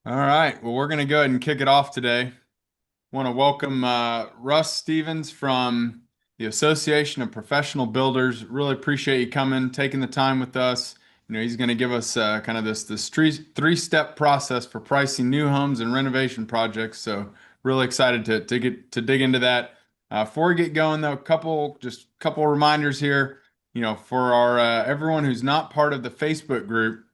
All right. Well, we're going to go ahead and kick it off today. Want to welcome Russ Stevens from the Association of Professional Builders. Really appreciate you coming, taking the time with us. He's going to give us kind of this three-step process for pricing new homes and renovation projects. So really excited to get to dig into that. Before we get going, though, couple reminders here. For our everyone who's not part of the Facebook group.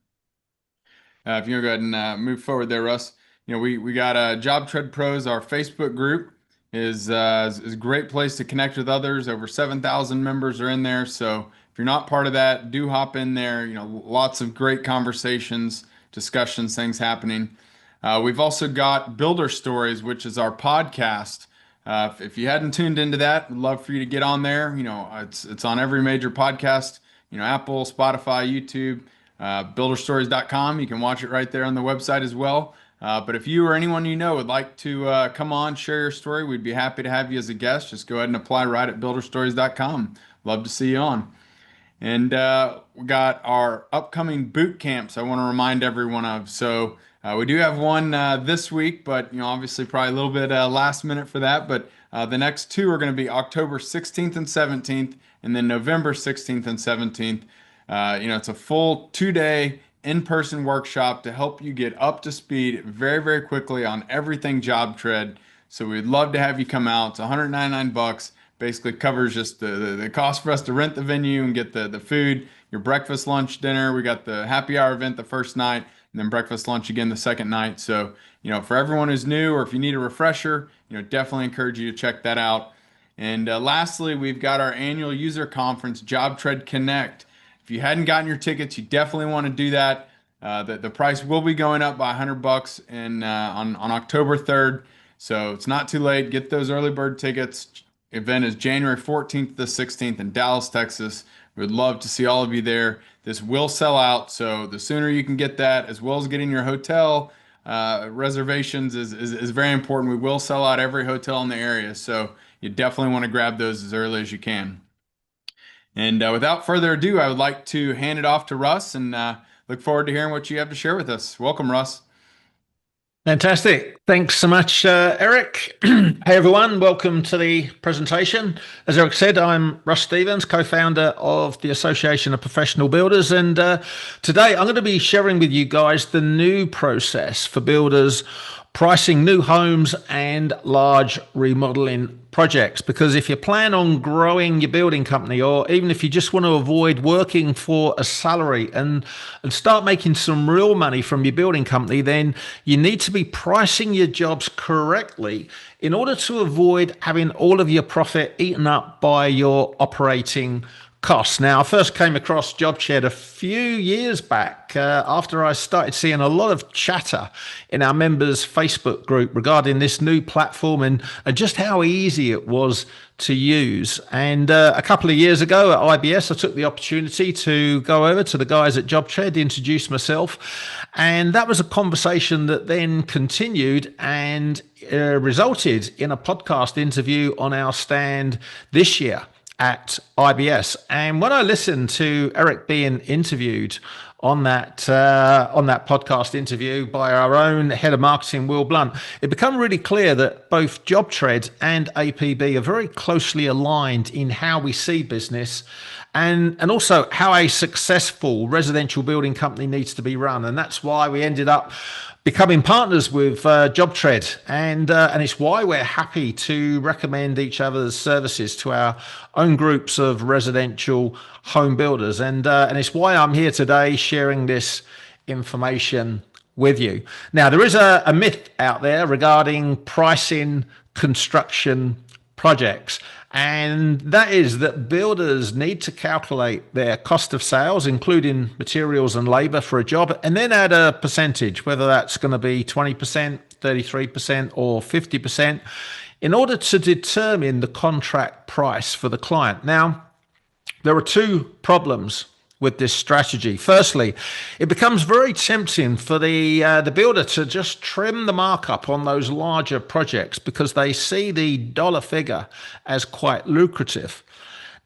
If you want to go ahead and move forward there, Russ. We got JobTread Pros. Our Facebook group is a great place to connect with others. Over 7,000 members are in there. So if you're not part of that, do hop in there. Lots of great conversations, discussions, things happening. We've also got Builder Stories, which is our podcast. If you hadn't tuned into that, we'd love for you to get on there. It's on every major podcast. Apple, Spotify, YouTube. Builderstories.com. You can watch it right there on the website as well. But if you or anyone you know would like to come on, share your story, we'd be happy to have you as a guest. Just go ahead and apply right at builderstories.com. Love to see you on. And we got our upcoming boot camps I want to remind everyone of. So we do have one this week, but obviously probably a little bit last minute for that. But the next two are going to be October 16th and 17th, and then November 16th and 17th. It's a full 2-day in-person workshop to help you get up to speed very, very quickly on everything JobTread. So we'd love to have you come out. It's $199. Basically covers just the cost for us to rent the venue and get the food, your breakfast, lunch, dinner. We got the happy hour event the first night, and then breakfast, lunch again the second night. So, for everyone who's new or if you need a refresher, definitely encourage you to check that out. And lastly, we've got our annual user conference, JobTread Connect. If you hadn't gotten your tickets, you definitely want to do that. The price will be going up by $100 on October 3rd. So it's not too late. Get those early bird tickets. Event is January 14th to 16th in Dallas, Texas. We'd love to see all of you there. This will sell out, so the sooner you can get that, as well as getting your hotel reservations is very important. We will sell out every hotel in the area, so you definitely want to grab those as early as you can. And without further ado, I would like to hand it off to Russ and look forward to hearing what you have to share with us. Welcome, Russ. Fantastic. Thanks so much, Eric. Hey, everyone. Welcome to the presentation. As Eric said, I'm Russ Stevens, co-founder of the Association of Professional Builders. And today I'm going to be sharing with you guys the new process for builders pricing new homes and large remodeling projects. Because if you plan on growing your building company, or even if you just want to avoid working for a salary and start making some real money from your building company, then you need to be pricing your jobs correctly in order to avoid having all of your profit eaten up by your operating costs. Now, I first came across JobTread a few years back after I started seeing a lot of chatter in our members' Facebook group regarding this new platform and just how easy it was to use. And a couple of years ago at IBS, I took the opportunity to go over to the guys at JobTread, introduce myself. And that was a conversation that then continued and resulted in a podcast interview on our stand this year at IBS. And when I listened to Eric being interviewed on that podcast interview by our own head of marketing, Will Blunt, it became really clear that both JobTread and APB are very closely aligned in how we see business and also how a successful residential building company needs to be run. And that's why we ended up becoming partners with JobTread, and it's why we're happy to recommend each other's services to our own groups of residential home builders, and it's why I'm here today sharing this information with you. Now, there is a myth out there regarding pricing construction projects, and that is that builders need to calculate their cost of sales, including materials and labor for a job, and then add a percentage, whether that's going to be 20%, 33%, or 50%, in order to determine the contract price for the client. Now, there are two problems with this strategy. Firstly, it becomes very tempting for the builder to just trim the markup on those larger projects because they see the dollar figure as quite lucrative.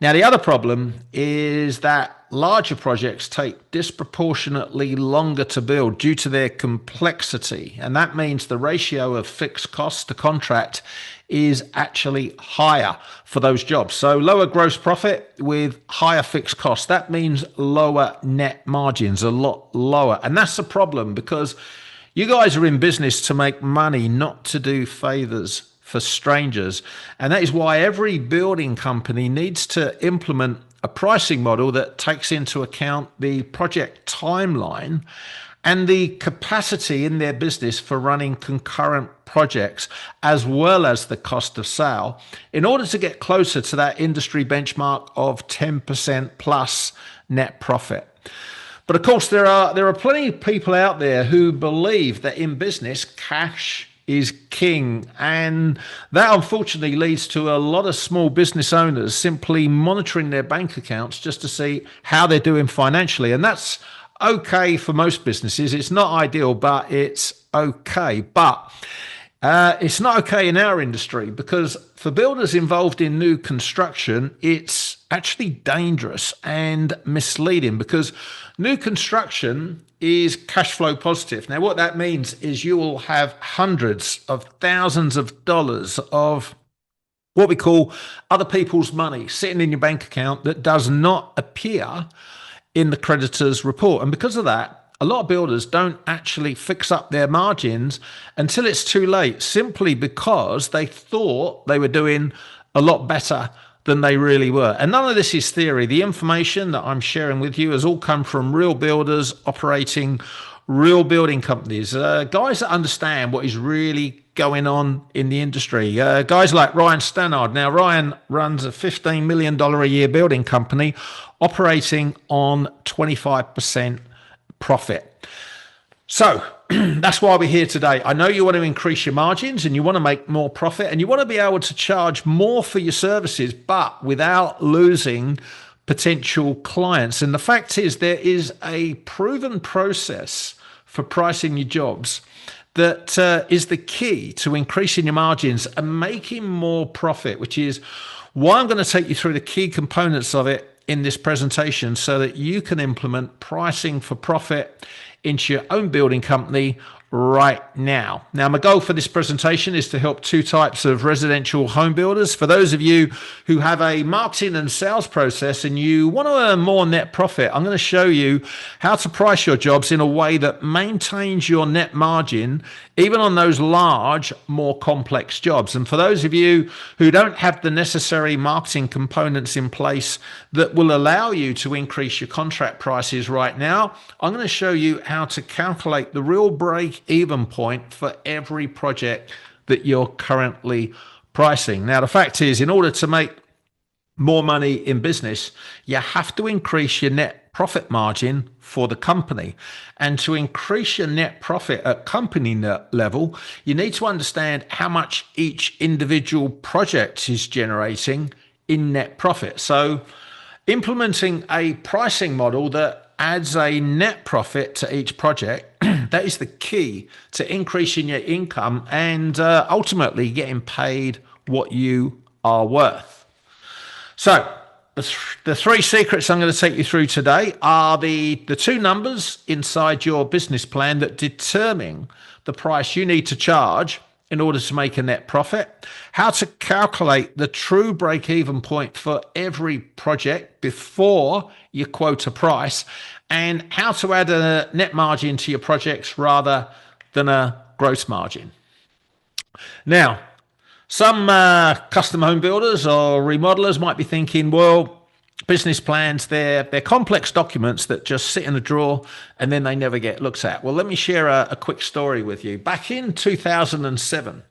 Now, the other problem is that larger projects take disproportionately longer to build due to their complexity. And that means the ratio of fixed costs to contract is actually higher for those jobs. So lower gross profit with higher fixed costs. That means lower net margins, a lot lower. And that's a problem because you guys are in business to make money, not to do favors for strangers. And that is why every building company needs to implement a pricing model that takes into account the project timeline and the capacity in their business for running concurrent projects, as well as the cost of sale, in order to get closer to that industry benchmark of 10% plus net profit. But of course, there are plenty of people out there who believe that in business, cash is king. And that unfortunately leads to a lot of small business owners simply monitoring their bank accounts just to see how they're doing financially. And that's okay for most businesses. It's not ideal, but it's okay. But it's not okay in our industry because for builders involved in new construction, it's actually dangerous and misleading because new construction is cash flow positive. Now, what that means is you will have hundreds of thousands of dollars of what we call other people's money sitting in your bank account that does not appear in the creditor's report. And because of that, a lot of builders don't actually fix up their margins until it's too late, simply because they thought they were doing a lot better than they really were. And none of this is theory. The information that I'm sharing with you has all come from real builders operating real building companies, guys that understand what is really going on in the industry. Guys like Ryan Stannard. Now, Ryan runs a $15 million a year building company operating on 25% profit. So that's why we're here today. I know you want to increase your margins and you want to make more profit and you want to be able to charge more for your services, but without losing potential clients. And the fact is, there is a proven process for pricing your jobs that is the key to increasing your margins and making more profit, which is why I'm going to take you through the key components of it in this presentation so that you can implement pricing for profit into your own building company right now. Now, my goal for this presentation is to help two types of residential home builders. For those of you who have a marketing and sales process and you want to earn more net profit, I'm going to show you how to price your jobs in a way that maintains your net margin, even on those large, more complex jobs. And for those of you who don't have the necessary marketing components in place that will allow you to increase your contract prices right now, I'm going to show you how to calculate the real break-even point for every project that you're currently pricing. Now, the fact is, in order to make more money in business, you have to increase your net profit margin for the company. And to increase your net profit at company level, you need to understand how much each individual project is generating in net profit. So implementing a pricing model that adds a net profit to each project, that is the key to increasing your income and ultimately getting paid what you are worth. So the three secrets I'm going to take you through today are the two numbers inside your business plan that determine the price you need to charge in order to make a net profit, how to calculate the true break-even point for every project before you quote a price, and how to add a net margin to your projects rather than a gross margin. Now, some custom home builders or remodelers might be thinking, well, business plans, they're complex documents that just sit in a drawer and then they never get looked at. Well, let me share a quick story with you. Back in 2007,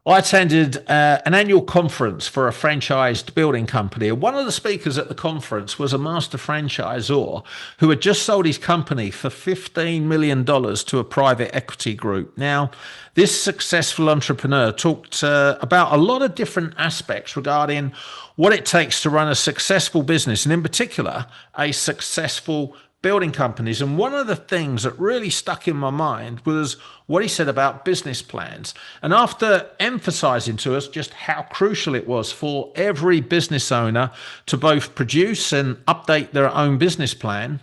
I attended an annual conference for a franchised building company. And one of the speakers at the conference was a master franchisor who had just sold his company for $15 million to a private equity group. Now, this successful entrepreneur talked about a lot of different aspects regarding what it takes to run a successful business, and in particular, a successful building companies. And one of the things that really stuck in my mind was what he said about business plans. And after emphasizing to us just how crucial it was for every business owner to both produce and update their own business plan,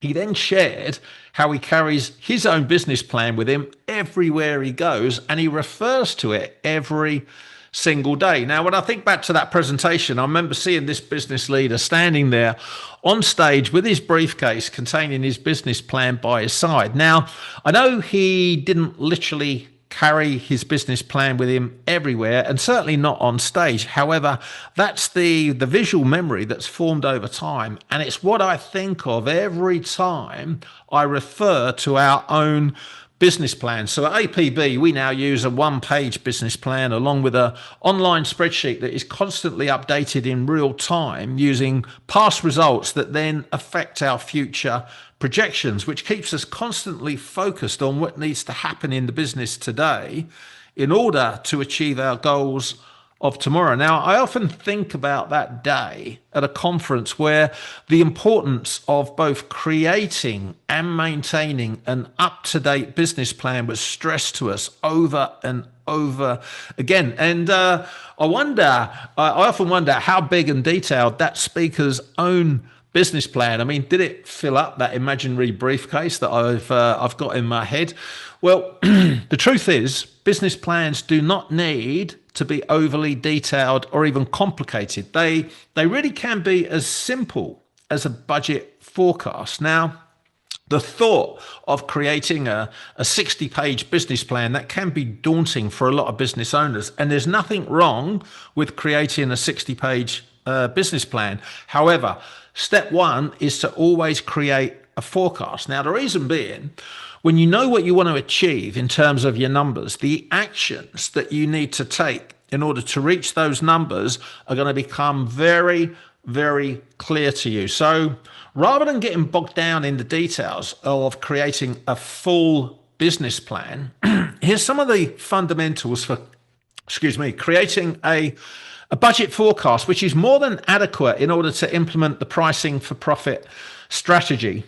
he then shared how he carries his own business plan with him everywhere he goes, and he refers to it every single day. Now, when I think back to that presentation, I remember seeing this business leader standing there on stage with his briefcase containing his business plan by his side. Now, I know he didn't literally carry his business plan with him everywhere, and certainly not on stage. However, that's the visual memory that's formed over time, and it's what I think of every time I refer to our own business plan. So at APB, we now use a one-page business plan along with an online spreadsheet that is constantly updated in real time using past results that then affect our future projections, which keeps us constantly focused on what needs to happen in the business today in order to achieve our goals of tomorrow. Now, I often think about that day at a conference where the importance of both creating and maintaining an up-to-date business plan was stressed to us over and over again. And I often wonder how big and detailed that speaker's own business plan. I mean, did it fill up that imaginary briefcase that I've got in my head? Well, the truth is, business plans do not need to be overly detailed or even complicated. They really can be as simple as a budget forecast. Now, the thought of creating a 60-page business plan, that can be daunting for a lot of business owners. And there's nothing wrong with creating a 60-page business plan. However, step one is to always create a forecast. Now, the reason being, when you know what you want to achieve in terms of your numbers, the actions that you need to take in order to reach those numbers are going to become very, very clear to you. So rather than getting bogged down in the details of creating a full business plan, here's some of the fundamentals for, creating a budget forecast, which is more than adequate in order to implement the pricing for profit strategy.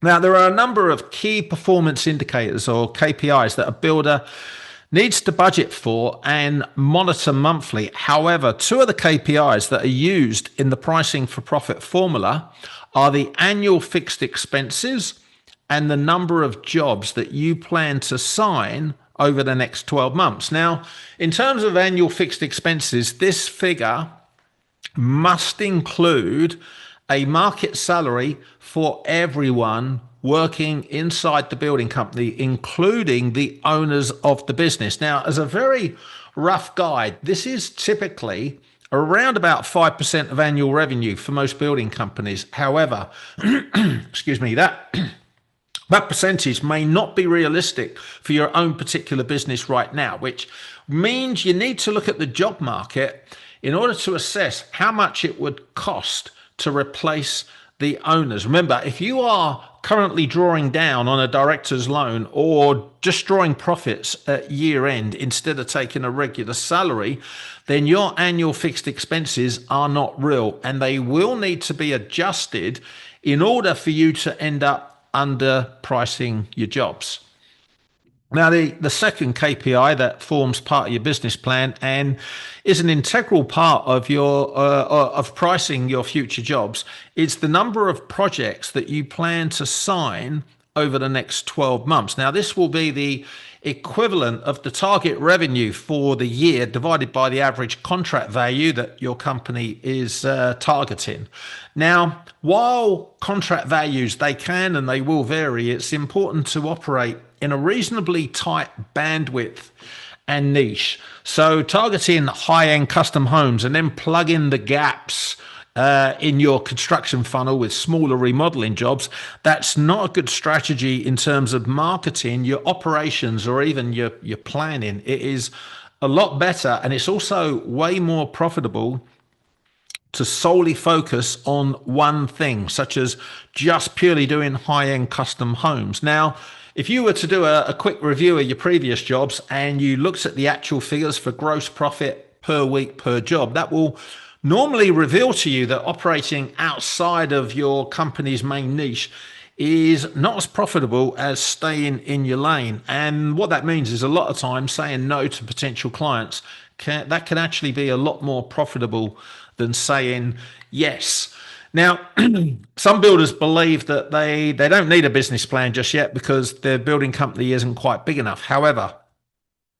Now, there are a number of key performance indicators or KPIs that a builder needs to budget for and monitor monthly. However, two of the KPIs that are used in the pricing for profit formula are the annual fixed expenses and the number of jobs that you plan to sign over the next 12 months. Now, in terms of annual fixed expenses, this figure must include a market salary for everyone working inside the building company, including the owners of the business. Now, as a very rough guide, this is typically around about 5% of annual revenue for most building companies. However, that percentage may not be realistic for your own particular business right now, which means you need to look at the job market in order to assess how much it would cost to replace the owners. Remember, if you are currently drawing down on a director's loan or just drawing profits at year end instead of taking a regular salary, then your annual fixed expenses are not real, and they will need to be adjusted in order for you to end up underpricing your jobs. Now, the second KPI that forms part of your business plan and is an integral part of your of pricing your future jobs is the number of projects that you plan to sign over the next 12 months. Now, this will be the equivalent of the target revenue for the year divided by the average contract value that your company is targeting. Now, while contract values, they can and they will vary, it's important to operate in a reasonably tight bandwidth and niche. So targeting high-end custom homes and then plug in the gaps in your construction funnel with smaller remodeling jobs, that's not a good strategy in terms of marketing your operations or even your planning. It is a lot better, and it's also way more profitable to solely focus on one thing, such as just purely doing high-end custom homes. Now, if you were to do a quick review of your previous jobs and you looked at the actual figures for gross profit per week per job, that will normally reveal to you that operating outside of your company's main niche is not as profitable as staying in your lane. And what that means is a lot of times saying no to potential clients that can actually be a lot more profitable than saying yes. Now, some builders believe that they don't need a business plan just yet because their building company isn't quite big enough. However,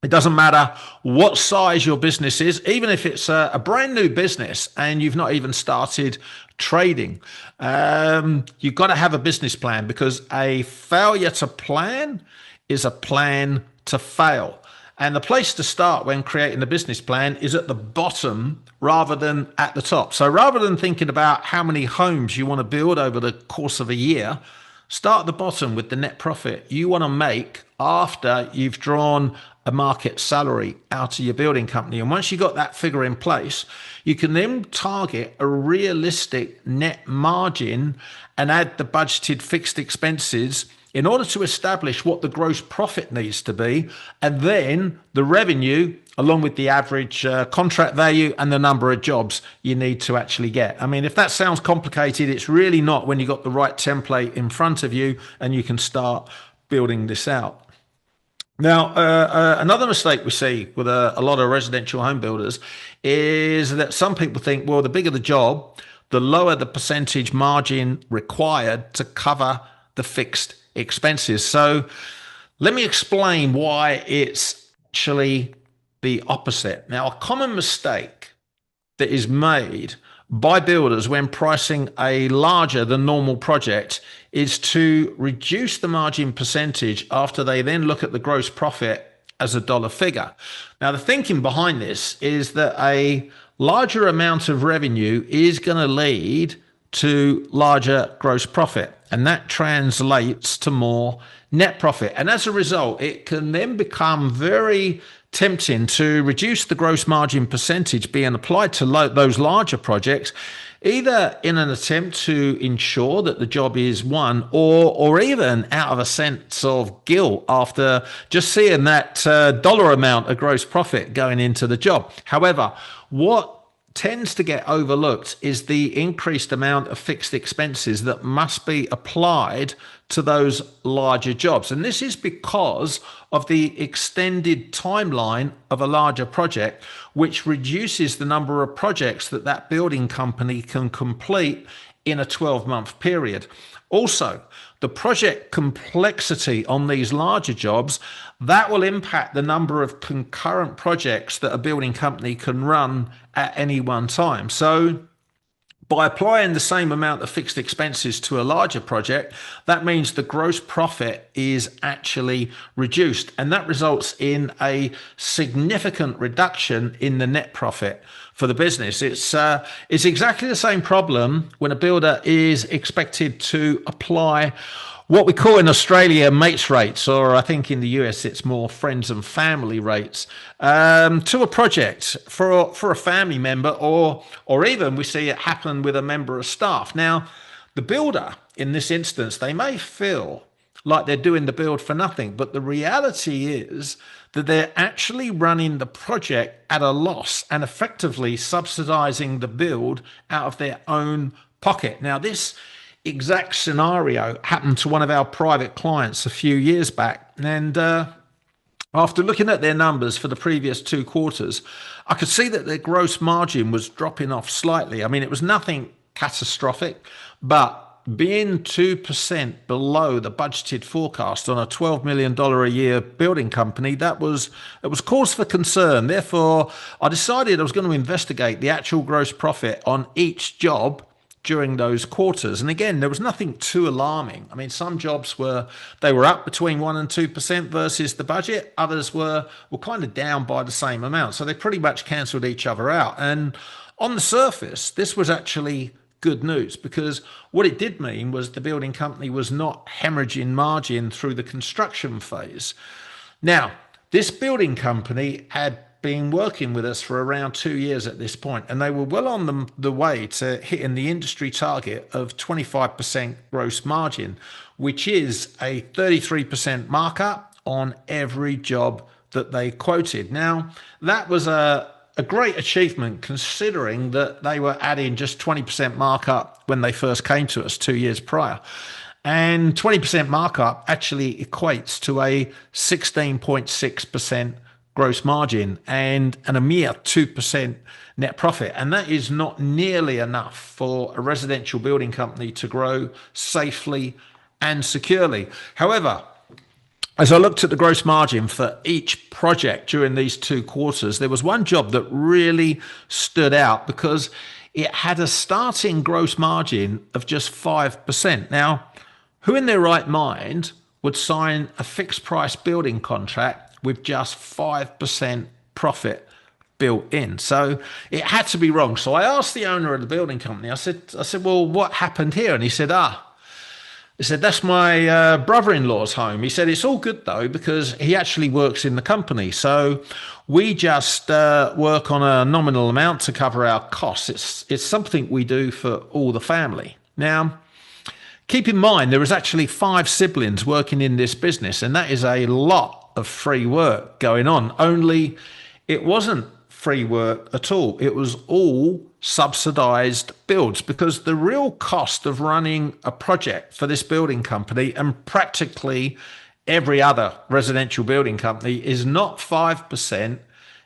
it doesn't matter what size your business is, even if it's a brand new business and you've not even started trading. You've got to have a business plan, because a failure to plan is a plan to fail. And the place to start when creating a business plan is at the bottom rather than at the top. So rather than thinking about how many homes you want to build over the course of a year, start at the bottom with the net profit you want to make after you've drawn a market salary out of your building company. And once you've got that figure in place, you can then target a realistic net margin and add the budgeted fixed expenses in order to establish what the gross profit needs to be, and then the revenue along with the average contract value and the number of jobs you need to actually get. I mean, if that sounds complicated, it's really not when you've got the right template in front of you and you can start building this out. Now, another mistake we see with a lot of residential home builders is that some people think, well, the bigger the job, the lower the percentage margin required to cover the fixed expenses. So let me explain why it's actually the opposite. Now, a common mistake that is made by builders when pricing a larger than normal project is to reduce the margin percentage after they then look at the gross profit as a dollar figure. Now, the thinking behind this is that a larger amount of revenue is going to lead to larger gross profit, and that translates to more net profit. And as a result, it can then become very tempting to reduce the gross margin percentage being applied to those larger projects, either in an attempt to ensure that the job is won, or even out of a sense of guilt after just seeing that dollar amount of gross profit going into the job. However, what tends to get overlooked is the increased amount of fixed expenses that must be applied to those larger jobs. And this is because of the extended timeline of a larger project, which reduces the number of projects that that building company can complete in a 12-month period. Also, the project complexity on these larger jobs, that will impact the number of concurrent projects that a building company can run at any one time. So by applying the same amount of fixed expenses to a larger project, that means the gross profit is actually reduced, and that results in a significant reduction in the net profit for the business. It's exactly the same problem when a builder is expected to apply what we call in Australia mates rates, or I think in the US it's more friends and family rates, to a project for a family member, or even we see it happen with a member of staff. Now, the builder in this instance, they may feel like they're doing the build for nothing, but the reality is that they're actually running the project at a loss and effectively subsidizing the build out of their own pocket. Now, this exact scenario happened to one of our private clients a few years back, and after looking at their numbers for the previous 2 quarters, I could see that their gross margin was dropping off slightly. I mean, it was nothing catastrophic, but being 2% below the budgeted forecast on a $12 million a year building company, it was cause for concern. Therefore, I decided I was going to investigate the actual gross profit on each job during those quarters. And again, there was nothing too alarming. I mean, some jobs were up between 1% and 2% versus the budget. Others were kind of down by the same amount. So they pretty much cancelled each other out. And on the surface, this was actually good news, because what it did mean was the building company was not hemorrhaging margin through the construction phase. Now, this building company had been working with us for around 2 years at this point, and they were well on the way to hitting the industry target of 25% gross margin, which is a 33% markup on every job that they quoted. Now, that was a a great achievement considering that they were adding just 20% markup when they first came to us 2 years prior. And 20% markup actually equates to a 16.6% gross margin and a mere 2% net profit. And that is not nearly enough for a residential building company to grow safely and securely. However, as I looked at the gross margin for each project during these 2 quarters, there was one job that really stood out because it had a starting gross margin of just 5%. Now, who in their right mind would sign a fixed price building contract with just 5% profit built in? So it had to be wrong. So I asked the owner of the building company, I said, well, what happened here? And he said, that's my brother-in-law's home. He said, it's all good though, because he actually works in the company. So we just work on a nominal amount to cover our costs. It's something we do for all the family. Now, keep in mind, there is actually 5 siblings working in this business, and that is a lot of free work going on. Only it wasn't free work at all. It was all subsidized builds, because the real cost of running a project for this building company and practically every other residential building company is not 5%,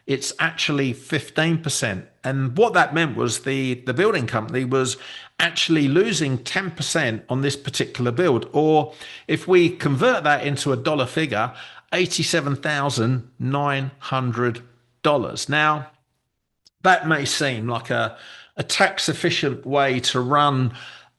it's actually 15%. And what that meant was the building company was actually losing 10% on this particular build, or if we convert that into a dollar figure, $87,900. Now, that may seem like a tax efficient way to run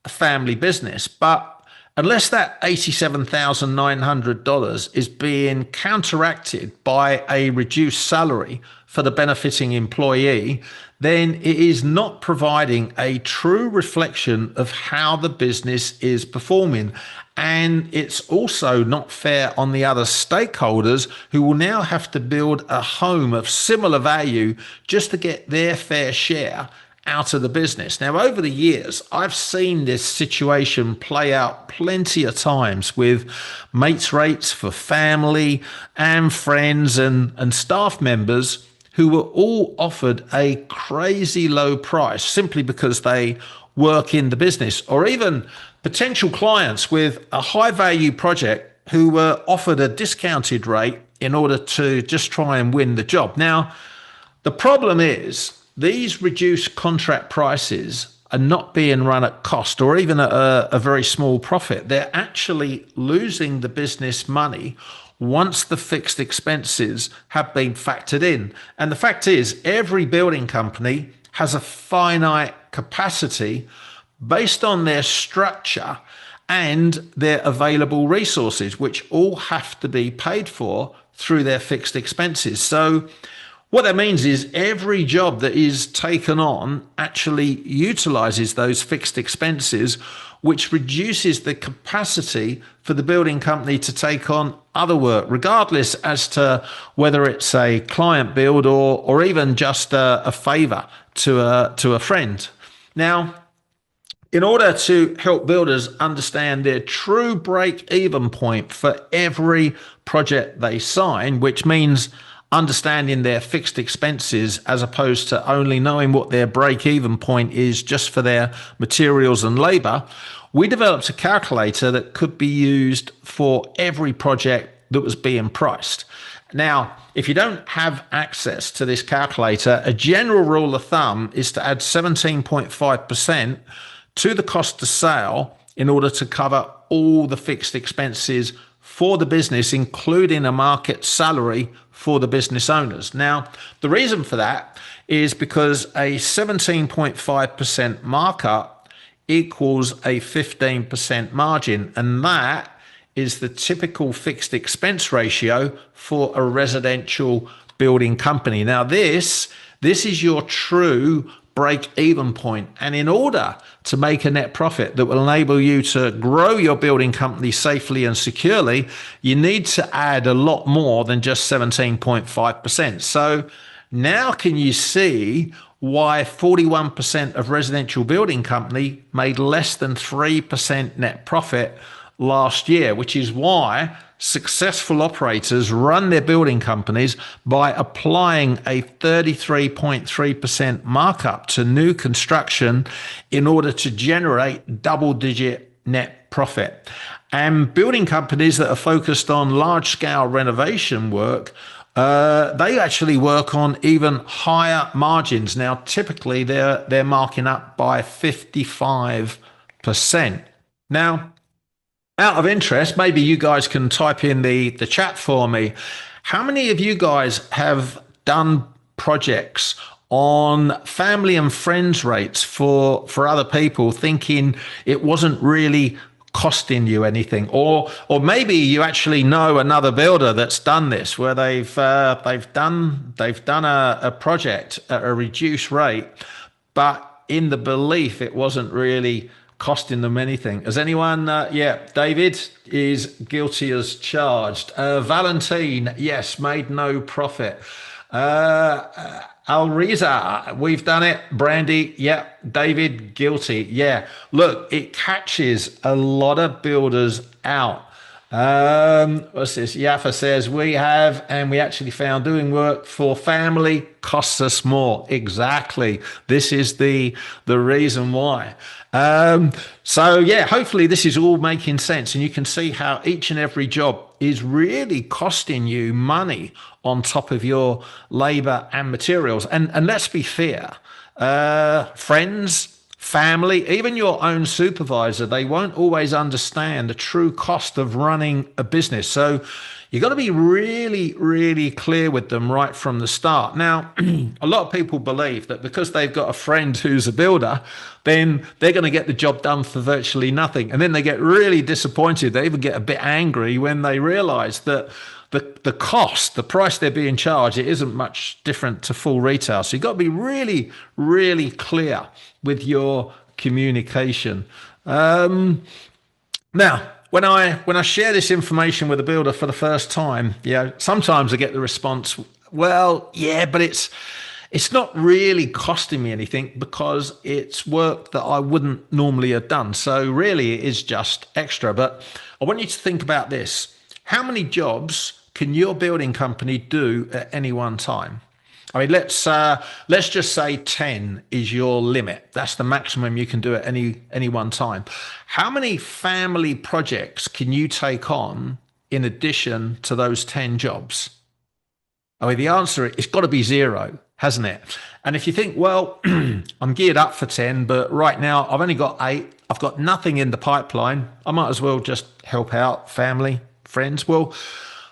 a family business, but unless that $87,900 is being counteracted by a reduced salary for the benefiting employee, then it is not providing a true reflection of how the business is performing. And it's also not fair on the other stakeholders who will now have to build a home of similar value just to get their fair share out of the business. Now, over the years, I've seen this situation play out plenty of times with mates rates for family and friends and staff members who were all offered a crazy low price simply because they work in the business, or even potential clients with a high value project who were offered a discounted rate in order to just try and win the job. Now, the problem is these reduced contract prices are not being run at cost or even at a very small profit. They're actually losing the business money once the fixed expenses have been factored in. And the fact is, every building company has a finite capacity based on their structure and their available resources, which all have to be paid for through their fixed expenses. So what that means is every job that is taken on actually utilizes those fixed expenses, which reduces the capacity for the building company to take on other work, regardless as to whether it's a client build or even just a favor to a friend. Now, in order to help builders understand their true break-even point for every project they sign, which means understanding their fixed expenses as opposed to only knowing what their break-even point is just for their materials and labor, we developed a calculator that could be used for every project that was being priced. Now, if you don't have access to this calculator, a general rule of thumb is to add 17.5% to the cost of sale in order to cover all the fixed expenses for the business, including a market salary for the business owners. Now, the reason for that is because a 17.5% markup equals a 15% margin, and that is the typical fixed expense ratio for a residential building company. Now, this is your true break-even point. And in order to make a net profit that will enable you to grow your building company safely and securely, you need to add a lot more than just 17.5%. So now can you see why 41% of residential building company made less than 3% net profit last year, which is why successful operators run their building companies by applying a 33.3% markup to new construction in order to generate double-digit net profit. And building companies that are focused on large-scale renovation work, they actually work on even higher margins. Now, typically, they're marking up by 55%. Now, out of interest, maybe you guys can type in the chat for me. How many of you guys have done projects on family and friends rates for other people, thinking it wasn't really costing you anything, or maybe you actually know another builder that's done this, where they've done a project at a reduced rate, but in the belief it wasn't really costing them anything. Has anyone? Yeah, David is guilty as charged. Valentine, yes, made no profit. Alriza, we've done it. Brandy, yeah. David, guilty. Yeah. Look, it catches a lot of builders out. What's this? Yaffa says we have, and we actually found doing work for family costs us more. Exactly. This is the reason why. So yeah, hopefully this is all making sense, and you can see how each and every job is really costing you money on top of your labor and materials. And let's be fair, friends, family, even your own supervisor, they won't always understand the true cost of running a business. So you've got to be really, really clear with them right from the start. Now, a lot of people believe that because they've got a friend who's a builder, then they're going to get the job done for virtually nothing. And then they get really disappointed. They even get a bit angry when they realize that the cost, the price they're being charged, it isn't much different to full retail. So you've got to be really, really clear with your communication. Now, when I share this information with a builder for the first time, sometimes I get the response, well, yeah, but it's not really costing me anything because it's work that I wouldn't normally have done. So really it is just extra. But I want you to think about this. How many jobs can your building company do at any one time? I mean, let's just say 10 is your limit. That's the maximum you can do at any one time. How many family projects can you take on in addition to those 10 jobs? I mean, the answer is it's got to be 0, hasn't it? And if you think, well, I'm geared up for 10, but right now I've only got 8, I've got nothing in the pipeline, I might as well just help out family, friends. Well,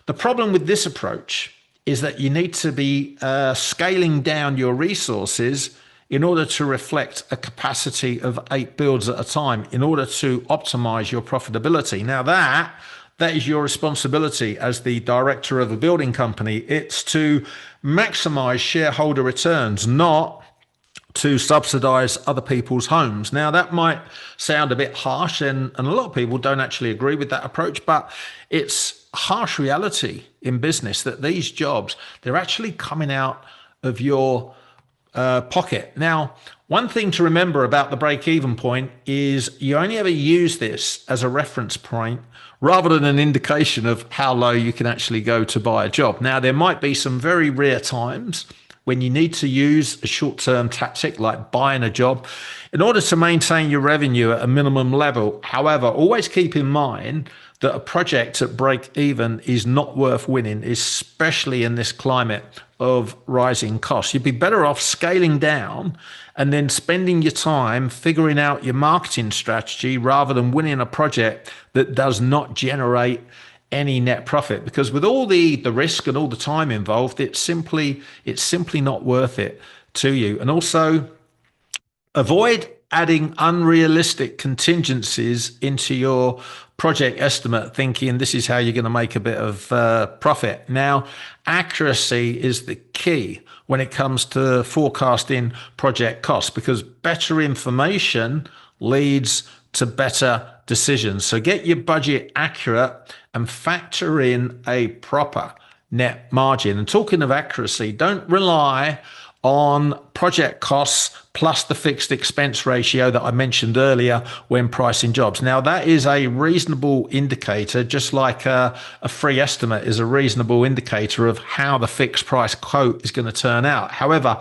the problem with this approach is that you need to be scaling down your resources in order to reflect a capacity of 8 builds at a time in order to optimize your profitability. Now that is your responsibility as the director of a building company. It's to maximize shareholder returns, not to subsidize other people's homes. Now, that might sound a bit harsh, and a lot of people don't actually agree with that approach, but it's a harsh reality in business that these jobs, they're actually coming out of your pocket. Now, one thing to remember about the break-even point is you only ever use this as a reference point rather than an indication of how low you can actually go to buy a job. Now, there might be some very rare times when you need to use a short-term tactic like buying a job in order to maintain your revenue at a minimum level. However, always keep in mind that a project at break even is not worth winning, especially in this climate of rising costs. You'd be better off scaling down and then spending your time figuring out your marketing strategy rather than winning a project that does not generate any net profit, because with all the risk and all the time involved, it's simply not worth it to you. And also avoid adding unrealistic contingencies into your project estimate, thinking this is how you're going to make a bit of profit. Now, accuracy is the key when it comes to forecasting project costs, because better information leads to better decisions. So get your budget accurate and factor in a proper net margin. And talking of accuracy, don't rely on project costs plus the fixed expense ratio that I mentioned earlier when pricing jobs. Now, that is a reasonable indicator, just like a free estimate is a reasonable indicator of how the fixed price quote is going to turn out. However,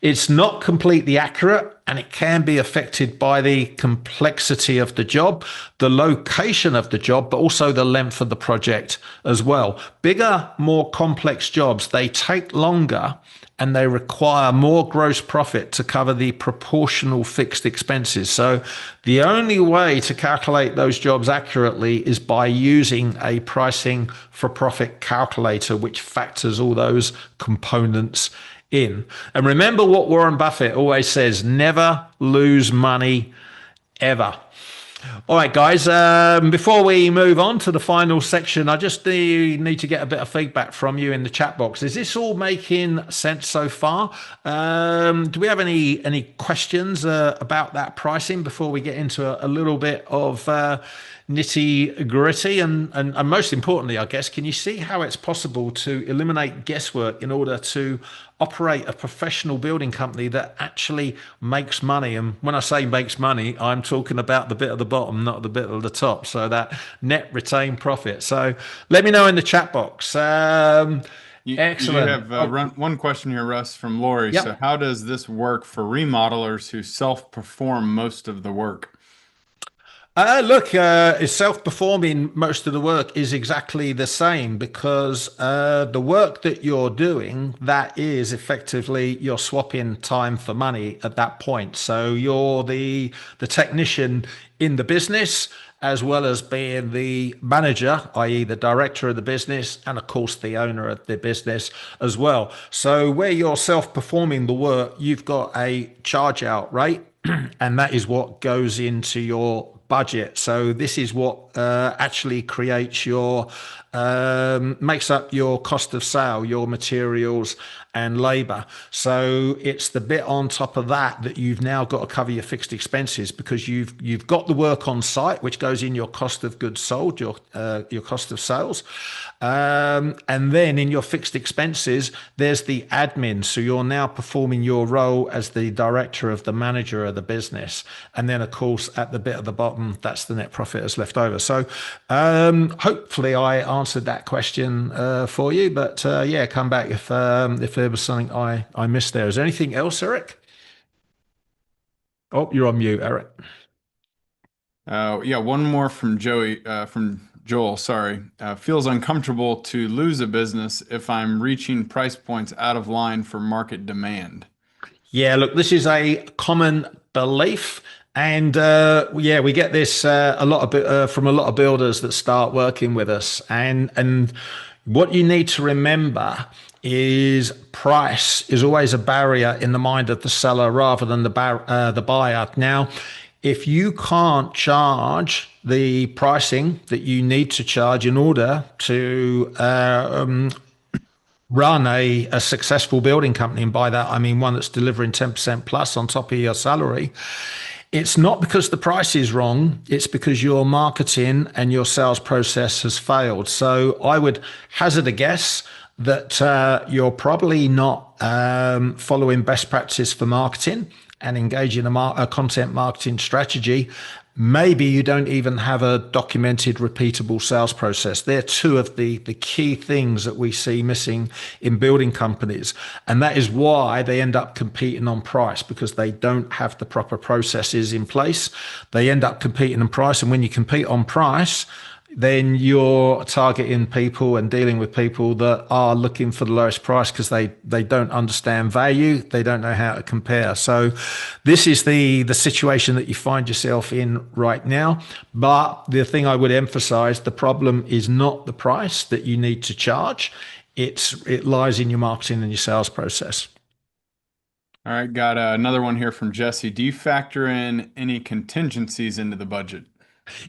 it's not completely accurate and it can be affected by the complexity of the job, the location of the job, but also the length of the project as well. Bigger, more complex jobs, they take longer and they require more gross profit to cover the proportional fixed expenses. So the only way to calculate those jobs accurately is by using a pricing for profit calculator, which factors all those components in. And remember what Warren Buffett always says, never lose money ever. All right, guys, before we move on to the final section, I just need to get a bit of feedback from you in the chat box. Is this all making sense so far? Do we have any questions about that pricing before we get into a little bit of nitty gritty? And most importantly, I guess, can you see how it's possible to eliminate guesswork in order to operate a professional building company that actually makes money? And when I say makes money, I'm talking about the bit at the bottom, not the bit at the top. So that net retained profit. So let me know in the chat box. You do Excellent. have one question here, Russ, from Lori. So, Yep. how does this work for remodelers who self-perform most of the work? Look, it's self-performing. Most of the work is exactly the same because the work that you're doing, that is effectively you're swapping time for money at that point. So you're the technician in the business as well as being the manager, i.e. the director of the business, and of course the owner of the business as well. So where you're self-performing the work, you've got a charge out rate, and that is what goes into your budget. So this is what actually creates your makes up your cost of sale, your materials and labor. So it's the bit on top of that that you've now got to cover your fixed expenses because you've got the work on site, which goes in your cost of goods sold, your cost of sales. And then in your fixed expenses, there's the admin. So you're now performing your role as the director of the manager of the business. And then, of course, at the bit at the bottom, that's the net profit that's left over. So hopefully I answered that question for you. But yeah, come back if there was something I missed there. Is there anything else, Eric? Oh, you're on mute, Eric. Yeah, one more from Joel. Sorry, feels uncomfortable to lose a business if I'm reaching price points out of line for market demand. Yeah, look, this is a common belief. And yeah, we get this a lot of from a lot of builders that start working with us. And what you need to remember is price is always a barrier in the mind of the seller rather than the buyer. Now, if you can't charge the pricing that you need to charge in order to run a successful building company, and by that I mean one that's delivering 10% plus on top of your salary, it's not because the price is wrong, it's because your marketing and your sales process has failed. So I would hazard a guess that you're probably not following best practice for marketing and engaging a content marketing strategy. Maybe you don't even have a documented, repeatable sales process. They're two of the key things that we see missing in building companies. And that is why they end up competing on price, because they don't have the proper processes in place. They end up competing on price. And when you compete on price, then you're targeting people and dealing with people that are looking for the lowest price because they don't understand value. They don't know how to compare. So this is the situation that you find yourself in right now. But the thing I would emphasize, the problem is not the price that you need to charge. It lies in your marketing and your sales process. All right, got another one here from Jesse. Do you factor in any contingencies into the budget?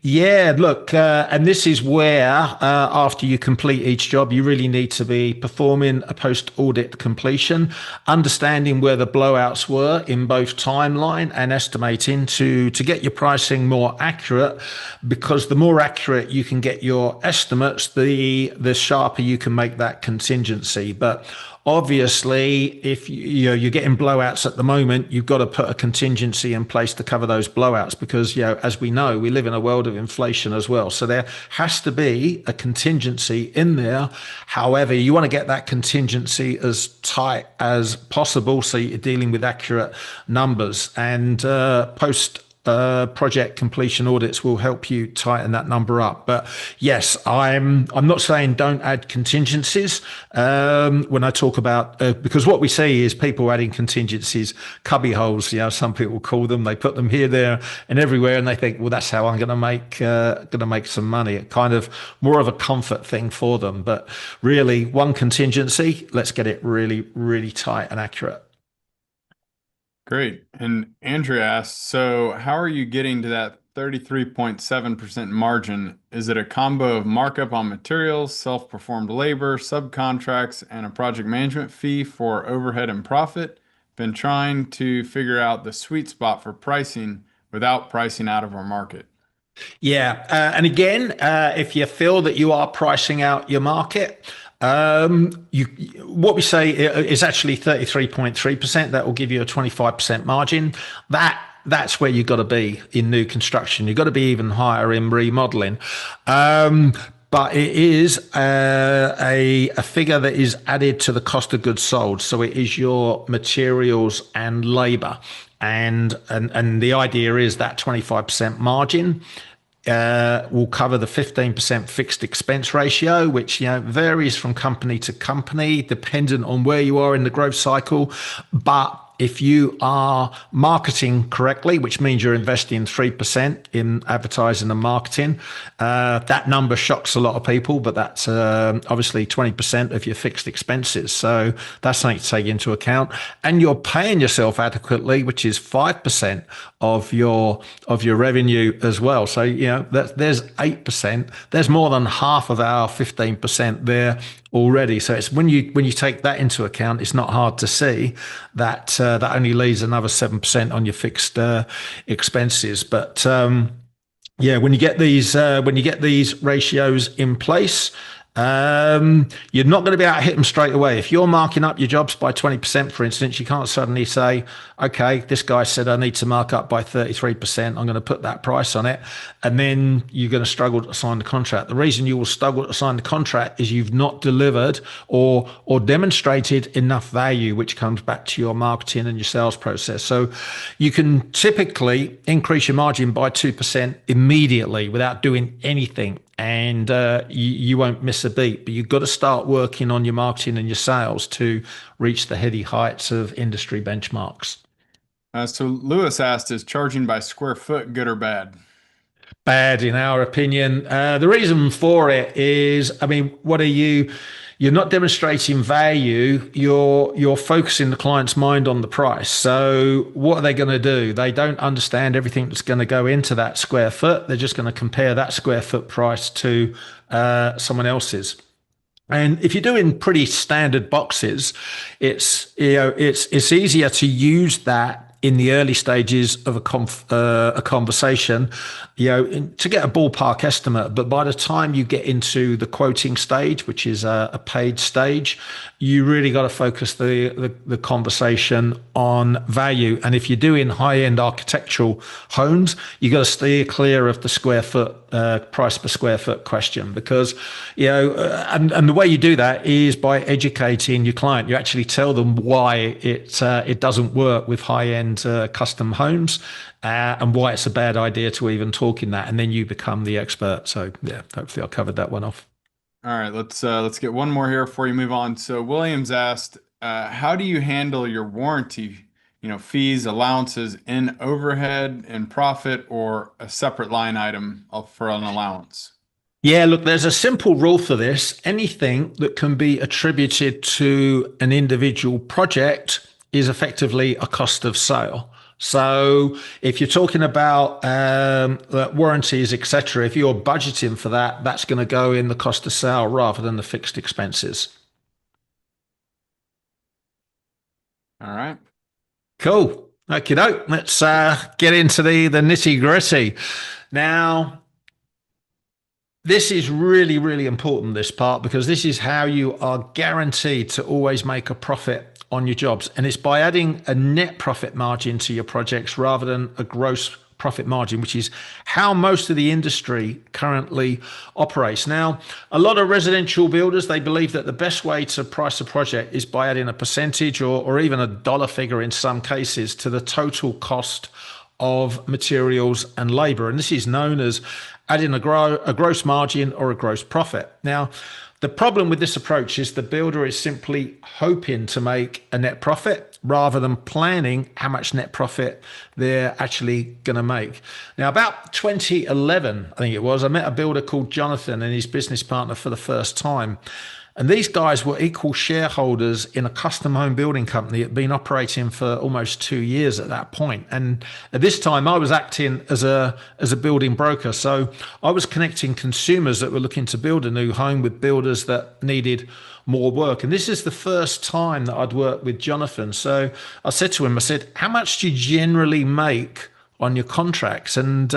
Yeah, look, and this is where, after you complete each job, you really need to be performing a post-audit completion, understanding where the blowouts were in both timeline and estimating to get your pricing more accurate. Because the more accurate you can get your estimates, the sharper you can make that contingency. But obviously, if you're getting blowouts at the moment, you've got to put a contingency in place to cover those blowouts because as we know, we live in a world of inflation as well. So there has to be a contingency in there. However, you want to get that contingency as tight as possible so you're dealing with accurate numbers and post project completion audits will help you tighten that number up. But yes, I'm not saying don't add contingencies when I talk about because what we see is people adding contingencies, cubby holes. Some people call them. They put them here, there, and everywhere, and they think, well, that's how I'm going to make some money. It kind of more of a comfort thing for them. But really, one contingency, let's get it really, really tight and accurate. Great. And Andrea asked, so how are you getting to that 33.7% margin? Is it a combo of markup on materials, self-performed labor, subcontracts, and a project management fee for overhead and profit? Been trying to figure out the sweet spot for pricing without pricing out of our market. Yeah, and again, if you feel that you are pricing out your market, you what we say is actually 33.3%. That will give you a 25% margin. That's where you've got to be in new construction. You've got to be even higher in remodeling. But it is a figure that is added to the cost of goods sold. So it is your materials and labor. And the idea is that 25% margin will cover the 15% fixed expense ratio, which varies from company to company, dependent on where you are in the growth cycle. But if you are marketing correctly, which means you're investing 3% in advertising and marketing, that number shocks a lot of people, but that's obviously 20% of your fixed expenses. So that's something to take into account. And you're paying yourself adequately, which is 5% of your revenue as well. So, there's 8%. There's more than half of our 15% there already. So it's when you take that into account, it's not hard to see that that only leaves another 7% on your fixed expenses. But when you get these ratios in place, you're not going to be able to hit them straight away. If you're marking up your jobs by 20%, for instance, you can't suddenly say, okay, this guy said I need to mark up by 33%. I'm going to put that price on it. And then you're going to struggle to sign the contract. The reason you will struggle to sign the contract is you've not delivered or demonstrated enough value, which comes back to your marketing and your sales process. So you can typically increase your margin by 2% immediately without doing anything. And you won't miss a beat, but you've got to start working on your marketing and your sales to reach the heady heights of industry benchmarks. So Lewis asked, is charging by square foot good or bad? Bad, in our opinion. The reason for it is, I mean, what are you? You're not demonstrating value. You're focusing the client's mind on the price. So what are they going to do? They don't understand everything that's going to go into that square foot. They're just going to compare that square foot price to someone else's. And if you're doing pretty standard boxes, it's easier to use that in the early stages of a conversation, to get a ballpark estimate. But by the time you get into the quoting stage, which is a paid stage, you really got to focus the conversation on value. And if you're doing high-end architectural homes, you got to steer clear of the square foot price per square foot question, because and the way you do that is by educating your client. You actually tell them why it doesn't work with high-end custom homes and why it's a bad idea to even talk in that, and then you become the expert. So yeah, hopefully I covered that one off. All right, let's get one more here before you move on. So Williams asked, how do you handle your warranty, fees, allowances in overhead and profit, or a separate line item for an allowance? Yeah, look, there's a simple rule for this. Anything that can be attributed to an individual project is effectively a cost of sale. So if you're talking about warranties, etc., if you're budgeting for that, that's going to go in the cost of sale rather than the fixed expenses. All right. Cool. Okay, doke. Let's get into the nitty gritty. Now, this is really, really important, this part, because this is how you are guaranteed to always make a profit on your jobs. And it's by adding a net profit margin to your projects rather than a gross profit margin, which is how most of the industry currently operates. Now, a lot of residential builders, they believe that the best way to price a project is by adding a percentage or even a dollar figure in some cases to the total cost of materials and labor. And this is known as adding a gross margin or a gross profit. Now, the problem with this approach is the builder is simply hoping to make a net profit rather than planning how much net profit they're actually going to make. Now, about 2011, I think it was, I met a builder called Jonathan and his business partner for the first time. And these guys were equal shareholders in a custom home building company that had been operating for almost 2 years at that point. And at this time, I was acting as a building broker. So I was connecting consumers that were looking to build a new home with builders that needed more work. And this is the first time that I'd worked with Jonathan. So I said to him, I said, how much do you generally make on your contracts? And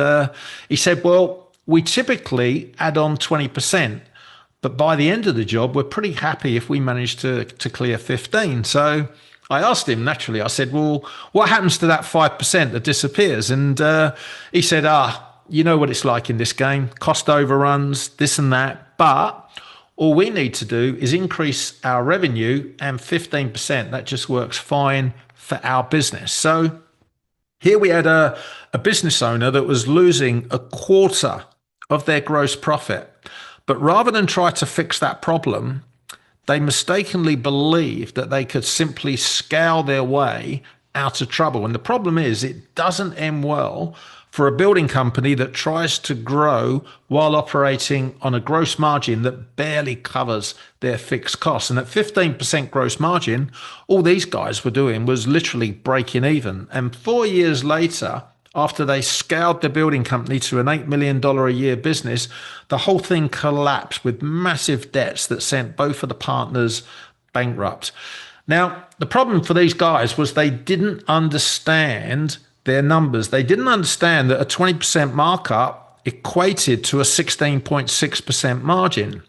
he said, well, we typically add on 20%. But by the end of the job, we're pretty happy if we manage to clear 15. So I asked him naturally, I said, well, what happens to that 5% that disappears? And he said, you know what it's like in this game, cost overruns, this and that. But all we need to do is increase our revenue and 15%. That just works fine for our business. So here we had a business owner that was losing a quarter of their gross profit. But rather than try to fix that problem, they mistakenly believed that they could simply scale their way out of trouble. And the problem is, it doesn't end well for a building company that tries to grow while operating on a gross margin that barely covers their fixed costs. And at 15% gross margin, all these guys were doing was literally breaking even. And 4 years later, after they scaled the building company to an $8 million a year business, the whole thing collapsed with massive debts that sent both of the partners bankrupt. Now, the problem for these guys was they didn't understand their numbers. They didn't understand that a 20% markup equated to a 16.6% margin.